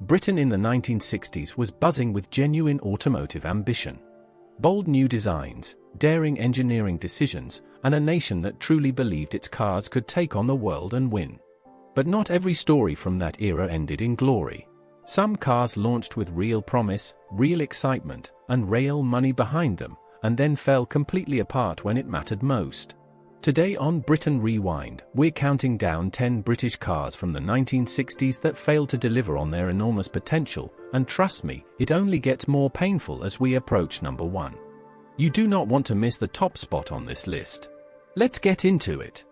Britain in the 1960s was buzzing with genuine automotive ambition. Bold new designs, daring engineering decisions, and a nation that truly believed its cars could take on the world and win. But not every story from that era ended in glory. Some cars launched with real promise, real excitement, and real money behind them, and then fell completely apart when it mattered most. Today on Britain Rewind, we're counting down 10 British cars from the 1960s that failed to deliver on their enormous potential, and trust me, it only gets more painful as we approach number 1. You do not want to miss the top spot on this list. Let's get into it.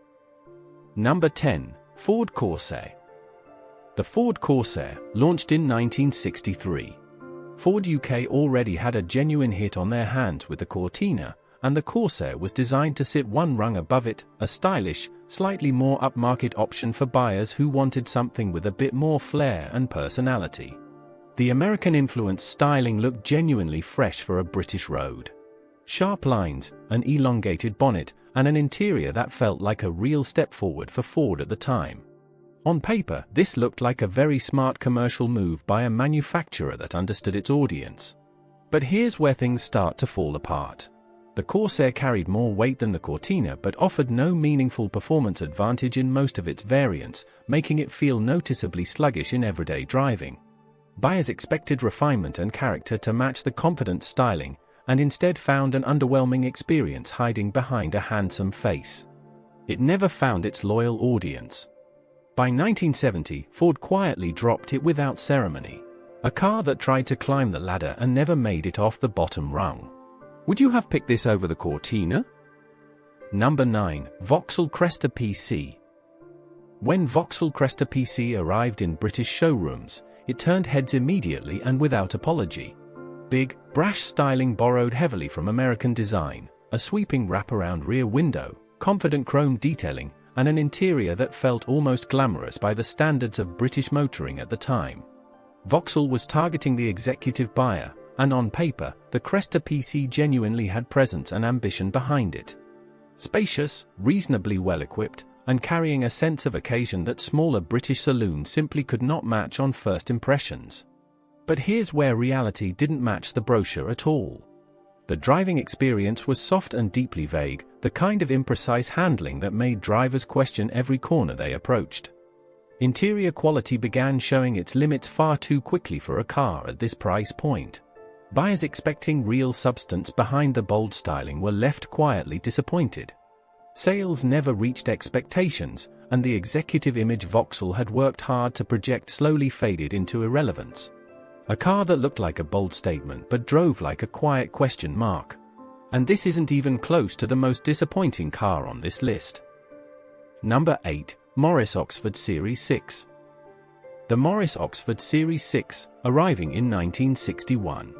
Number 10. Ford Corsair. The Ford Corsair, launched in 1963. Ford UK already had a genuine hit on their hands with the Cortina, and the Corsair was designed to sit one rung above it, a stylish, slightly more upmarket option for buyers who wanted something with a bit more flair and personality. The American-influenced styling looked genuinely fresh for a British road. Sharp lines, an elongated bonnet, and an interior that felt like a real step forward for Ford at the time. On paper, this looked like a very smart commercial move by a manufacturer that understood its audience. But here's where things start to fall apart. The Corsair carried more weight than the Cortina but offered no meaningful performance advantage in most of its variants, making it feel noticeably sluggish in everyday driving. Buyers expected refinement and character to match the confident styling, and instead found an underwhelming experience hiding behind a handsome face. It never found its loyal audience. By 1970, Ford quietly dropped it without ceremony. A car that tried to climb the ladder and never made it off the bottom rung. Would you have picked this over the Cortina? Number 9. Vauxhall Cresta PC. When Vauxhall Cresta PC arrived in British showrooms, it turned heads immediately and without apology. Big, brash styling borrowed heavily from American design, a sweeping wraparound rear window, confident chrome detailing, and an interior that felt almost glamorous by the standards of British motoring at the time. Vauxhall was targeting the executive buyer, and on paper, the Cresta PC genuinely had presence and ambition behind it. Spacious, reasonably well-equipped, and carrying a sense of occasion that smaller British saloons simply could not match on first impressions. But here's where reality didn't match the brochure at all. The driving experience was soft and deeply vague, the kind of imprecise handling that made drivers question every corner they approached. Interior quality began showing its limits far too quickly for a car at this price point. Buyers expecting real substance behind the bold styling were left quietly disappointed. Sales never reached expectations, and the executive image Vauxhall had worked hard to project slowly faded into irrelevance. A car that looked like a bold statement but drove like a quiet question mark. And this isn't even close to the most disappointing car on this list. Number 8. Morris Oxford Series 6. The Morris Oxford Series 6, arriving in 1961.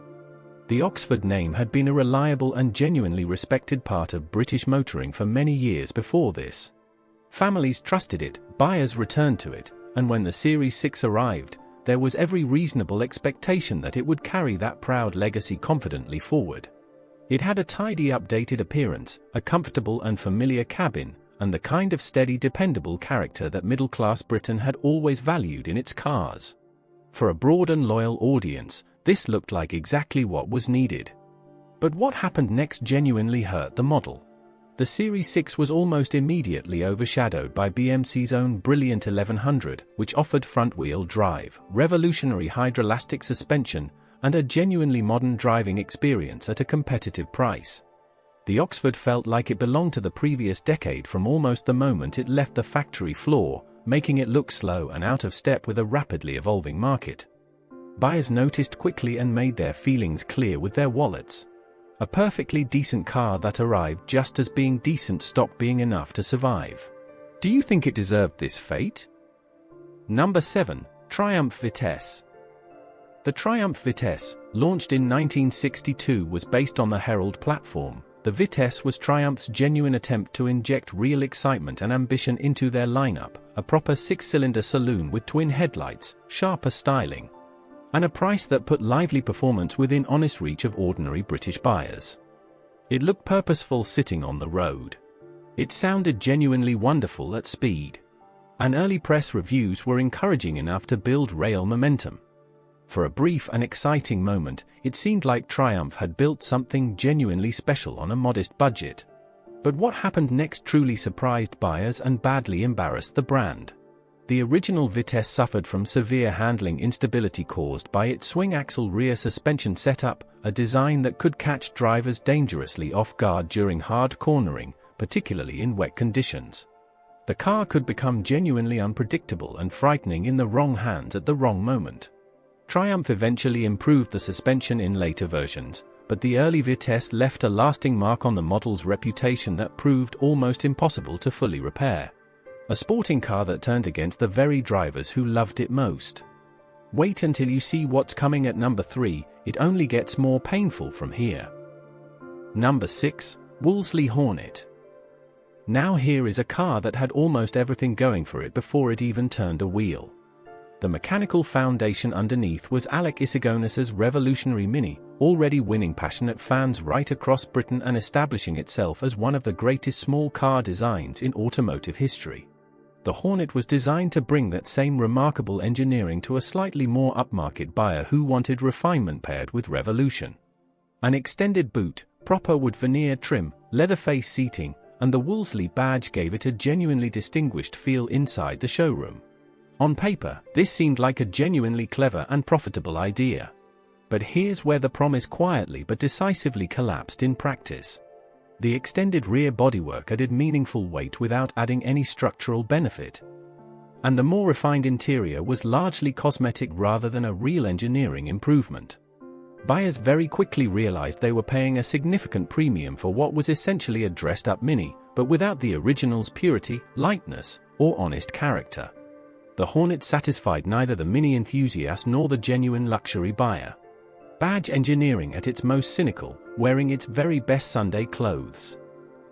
The Oxford name had been a reliable and genuinely respected part of British motoring for many years before this. Families trusted it, buyers returned to it, and when the Series 6 arrived, there was every reasonable expectation that it would carry that proud legacy confidently forward. It had a tidy updated appearance, a comfortable and familiar cabin, and the kind of steady dependable character that middle-class Britain had always valued in its cars. For a broad and loyal audience, this looked like exactly what was needed. But what happened next genuinely hurt the model. The Series 6 was almost immediately overshadowed by BMC's own brilliant 1100, which offered front-wheel drive, revolutionary hydroelastic suspension, and a genuinely modern driving experience at a competitive price. The Oxford felt like it belonged to the previous decade from almost the moment it left the factory floor, making it look slow and out of step with a rapidly evolving market. Buyers noticed quickly and made their feelings clear with their wallets. A perfectly decent car that arrived just as being decent stopped being enough to survive. Do you think it deserved this fate? Number 7. Triumph Vitesse. The Triumph Vitesse, launched in 1962, was based on the Herald platform. The Vitesse was Triumph's genuine attempt to inject real excitement and ambition into their lineup, a proper 6-cylinder saloon with twin headlights, sharper styling, and a price that put lively performance within honest reach of ordinary British buyers. It looked purposeful sitting on the road. It sounded genuinely wonderful at speed. And early press reviews were encouraging enough to build rail momentum. For a brief and exciting moment, it seemed like Triumph had built something genuinely special on a modest budget. But what happened next truly surprised buyers and badly embarrassed the brand. The original Vitesse suffered from severe handling instability caused by its swing-axle rear suspension setup, a design that could catch drivers dangerously off guard during hard cornering, particularly in wet conditions. The car could become genuinely unpredictable and frightening in the wrong hands at the wrong moment. Triumph eventually improved the suspension in later versions, but the early Vitesse left a lasting mark on the model's reputation that proved almost impossible to fully repair. A sporting car that turned against the very drivers who loved it most. Wait until you see what's coming at number 3, it only gets more painful from here. Number 6, Wolseley Hornet. Now here is a car that had almost everything going for it before it even turned a wheel. The mechanical foundation underneath was Alec Isagonas's revolutionary Mini, already winning passionate fans right across Britain and establishing itself as one of the greatest small car designs in automotive history. The Hornet was designed to bring that same remarkable engineering to a slightly more upmarket buyer who wanted refinement paired with revolution. An extended boot, proper wood veneer trim, leather-face seating, and the Wolseley badge gave it a genuinely distinguished feel inside the showroom. On paper, this seemed like a genuinely clever and profitable idea. But here's where the promise quietly but decisively collapsed in practice. The extended rear bodywork added meaningful weight without adding any structural benefit. And the more refined interior was largely cosmetic rather than a real engineering improvement. Buyers very quickly realized they were paying a significant premium for what was essentially a dressed-up Mini, but without the original's purity, lightness, or honest character. The Hornet satisfied neither the Mini enthusiast nor the genuine luxury buyer. Badge engineering at its most cynical, wearing its very best Sunday clothes.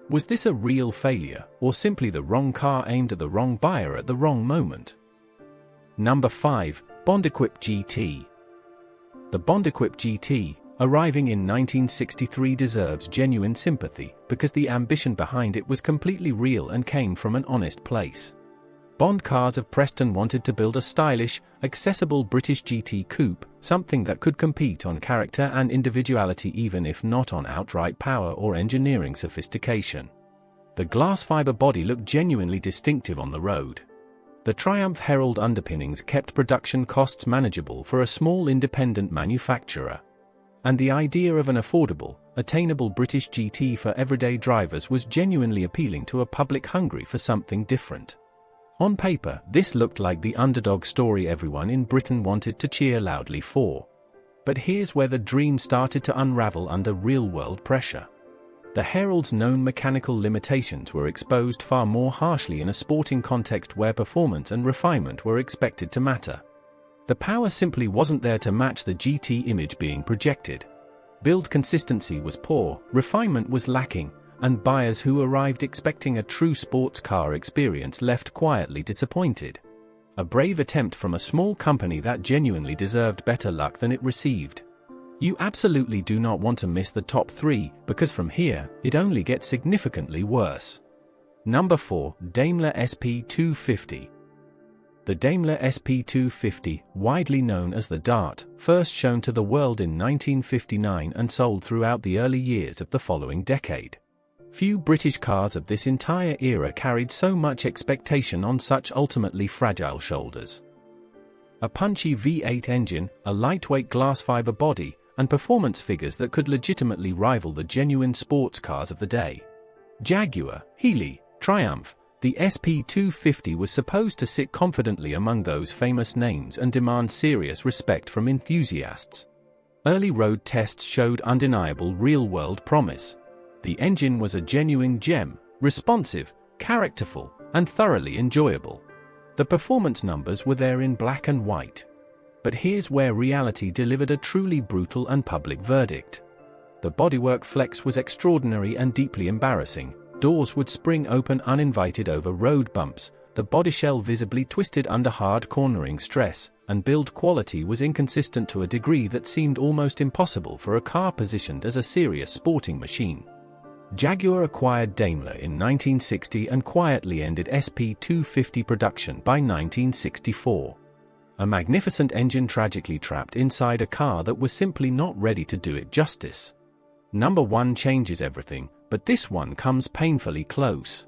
Was this a real failure, or simply the wrong car aimed at the wrong buyer at the wrong moment? Number 5, Equipe GT. The Equipe GT, arriving in 1963, deserves genuine sympathy, because the ambition behind it was completely real and came from an honest place. Bond Cars of Preston wanted to build a stylish, accessible British GT coupe, something that could compete on character and individuality even if not on outright power or engineering sophistication. The glass fiber body looked genuinely distinctive on the road. The Triumph Herald underpinnings kept production costs manageable for a small independent manufacturer. And the idea of an affordable, attainable British GT for everyday drivers was genuinely appealing to a public hungry for something different. On paper, this looked like the underdog story everyone in Britain wanted to cheer loudly for. But here's where the dream started to unravel under real-world pressure. The Herald's known mechanical limitations were exposed far more harshly in a sporting context where performance and refinement were expected to matter. The power simply wasn't there to match the GT image being projected. Build consistency was poor, refinement was lacking, and buyers who arrived expecting a true sports car experience left quietly disappointed. A brave attempt from a small company that genuinely deserved better luck than it received. You absolutely do not want to miss the top 3, because from here, it only gets significantly worse. Number 4, Daimler SP250. The Daimler SP250, widely known as the Dart, first shown to the world in 1959 and sold throughout the early years of the following decade. Few British cars of this entire era carried so much expectation on such ultimately fragile shoulders. A punchy V8 engine, a lightweight glass fiber body, and performance figures that could legitimately rival the genuine sports cars of the day. Jaguar, Healey, Triumph, the SP250 was supposed to sit confidently among those famous names and demand serious respect from enthusiasts. Early road tests showed undeniable real-world promise. The engine was a genuine gem, responsive, characterful, and thoroughly enjoyable. The performance numbers were there in black and white. But here's where reality delivered a truly brutal and public verdict. The bodywork flex was extraordinary and deeply embarrassing. Doors would spring open uninvited over road bumps, the bodyshell visibly twisted under hard cornering stress, and build quality was inconsistent to a degree that seemed almost impossible for a car positioned as a serious sporting machine. Jaguar acquired Daimler in 1960 and quietly ended SP250 production by 1964. A magnificent engine tragically trapped inside a car that was simply not ready to do it justice. Number 1 changes everything, but this one comes painfully close.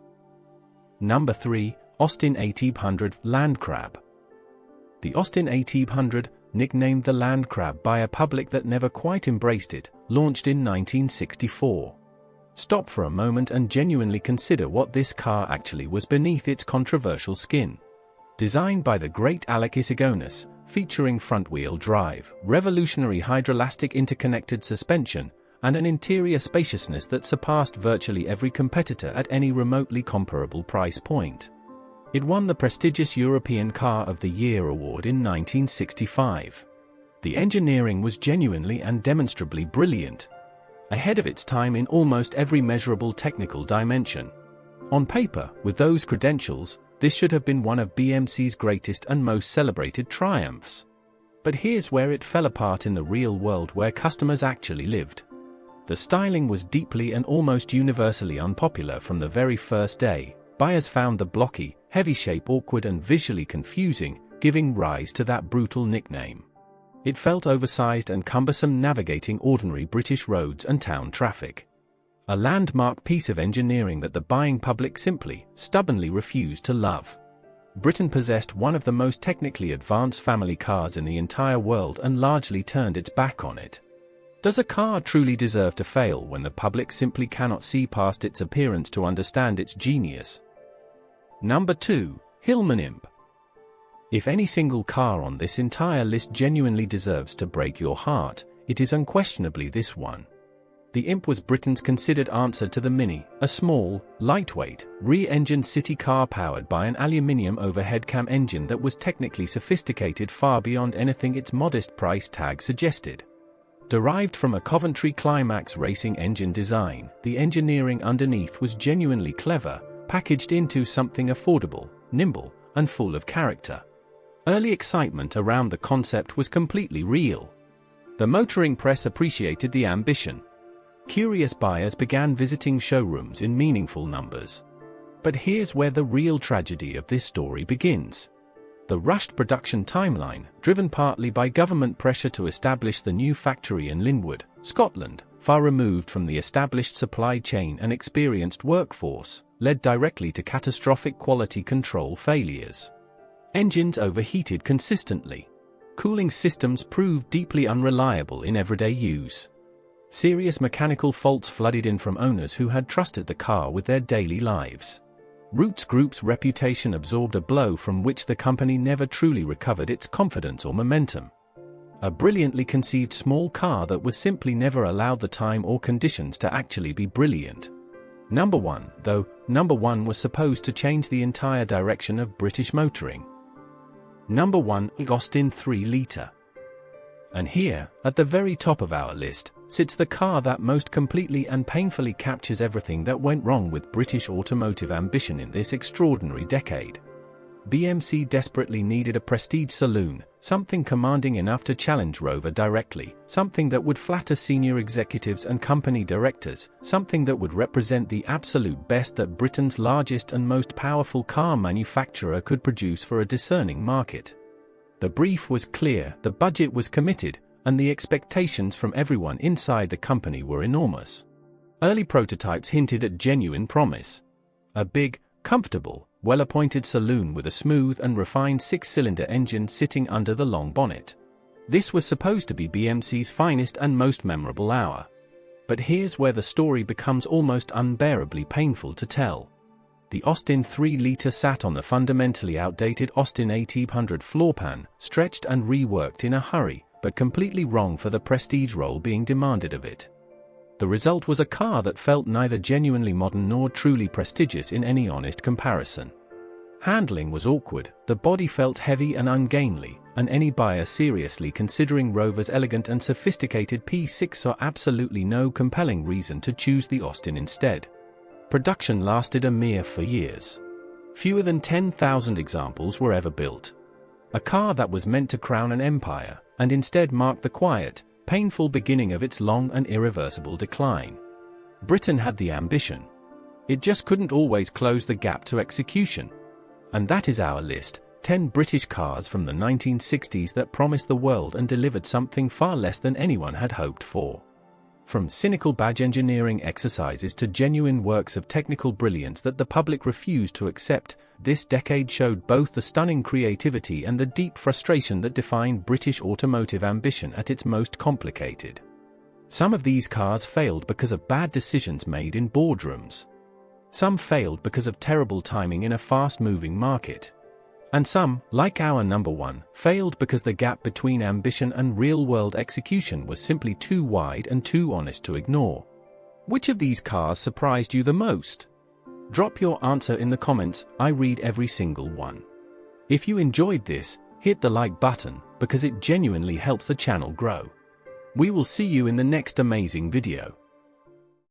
Number 3, Austin A250 Landcrab. The Austin A250, nicknamed the Landcrab by a public that never quite embraced it, launched in 1964. Stop for a moment and genuinely consider what this car actually was beneath its controversial skin. Designed by the great Alec Isigonis, featuring front-wheel drive, revolutionary hydrolastic interconnected suspension, and an interior spaciousness that surpassed virtually every competitor at any remotely comparable price point. It won the prestigious European Car of the Year award in 1965. The engineering was genuinely and demonstrably brilliant, ahead of its time in almost every measurable technical dimension. On paper, with those credentials, this should have been one of BMC's greatest and most celebrated triumphs. But here's where it fell apart in the real world where customers actually lived. The styling was deeply and almost universally unpopular from the very first day. Buyers found the blocky, heavy shape awkward and visually confusing, giving rise to that brutal nickname. It felt oversized and cumbersome navigating ordinary British roads and town traffic. A landmark piece of engineering that the buying public simply, stubbornly refused to love. Britain possessed one of the most technically advanced family cars in the entire world and largely turned its back on it. Does a car truly deserve to fail when the public simply cannot see past its appearance to understand its genius? Number 2, Hillman Imp. If any single car on this entire list genuinely deserves to break your heart, it is unquestionably this one. The Imp was Britain's considered answer to the Mini, a small, lightweight, rear-engined city car powered by an aluminium overhead cam engine that was technically sophisticated far beyond anything its modest price tag suggested. Derived from a Coventry Climax racing engine design, the engineering underneath was genuinely clever, packaged into something affordable, nimble, and full of character. Early excitement around the concept was completely real. The motoring press appreciated the ambition. Curious buyers began visiting showrooms in meaningful numbers. But here's where the real tragedy of this story begins. The rushed production timeline, driven partly by government pressure to establish the new factory in Linwood, Scotland, far removed from the established supply chain and experienced workforce, led directly to catastrophic quality control failures. Engines overheated consistently. Cooling systems proved deeply unreliable in everyday use. Serious mechanical faults flooded in from owners who had trusted the car with their daily lives. Roots Group's reputation absorbed a blow from which the company never truly recovered its confidence or momentum. A brilliantly conceived small car that was simply never allowed the time or conditions to actually be brilliant. Number 1, though, Number 1 was supposed to change the entire direction of British motoring. Number 1, Austin 3 Litre. And here, at the very top of our list, sits the car that most completely and painfully captures everything that went wrong with British automotive ambition in this extraordinary decade. BMC desperately needed a prestige saloon, something commanding enough to challenge Rover directly, something that would flatter senior executives and company directors, something that would represent the absolute best that Britain's largest and most powerful car manufacturer could produce for a discerning market. The brief was clear, the budget was committed, and the expectations from everyone inside the company were enormous. Early prototypes hinted at genuine promise. A big, comfortable, well-appointed saloon with a smooth and refined six-cylinder engine sitting under the long bonnet. This was supposed to be BMC's finest and most memorable hour. But here's where the story becomes almost unbearably painful to tell. The Austin 3 Litre sat on the fundamentally outdated Austin A250 floorpan, stretched and reworked in a hurry, but completely wrong for the prestige role being demanded of it. The result was a car that felt neither genuinely modern nor truly prestigious in any honest comparison. Handling was awkward, the body felt heavy and ungainly, and any buyer seriously considering Rover's elegant and sophisticated P6 saw absolutely no compelling reason to choose the Austin instead. Production lasted a mere 4 years. Fewer than 10,000 examples were ever built. A car that was meant to crown an empire, and instead marked the quiet, painful beginning of its long and irreversible decline. Britain had the ambition. It just couldn't always close the gap to execution. And that is our list, 10 British cars from the 1960s that promised the world and delivered something far less than anyone had hoped for. From cynical badge engineering exercises to genuine works of technical brilliance that the public refused to accept, this decade showed both the stunning creativity and the deep frustration that defined British automotive ambition at its most complicated. Some of these cars failed because of bad decisions made in boardrooms. Some failed because of terrible timing in a fast-moving market. And some, like our number one, failed because the gap between ambition and real-world execution was simply too wide and too honest to ignore. Which of these cars surprised you the most? Drop your answer in the comments, I read every single one. If you enjoyed this, hit the like button, because it genuinely helps the channel grow. We will see you in the next amazing video.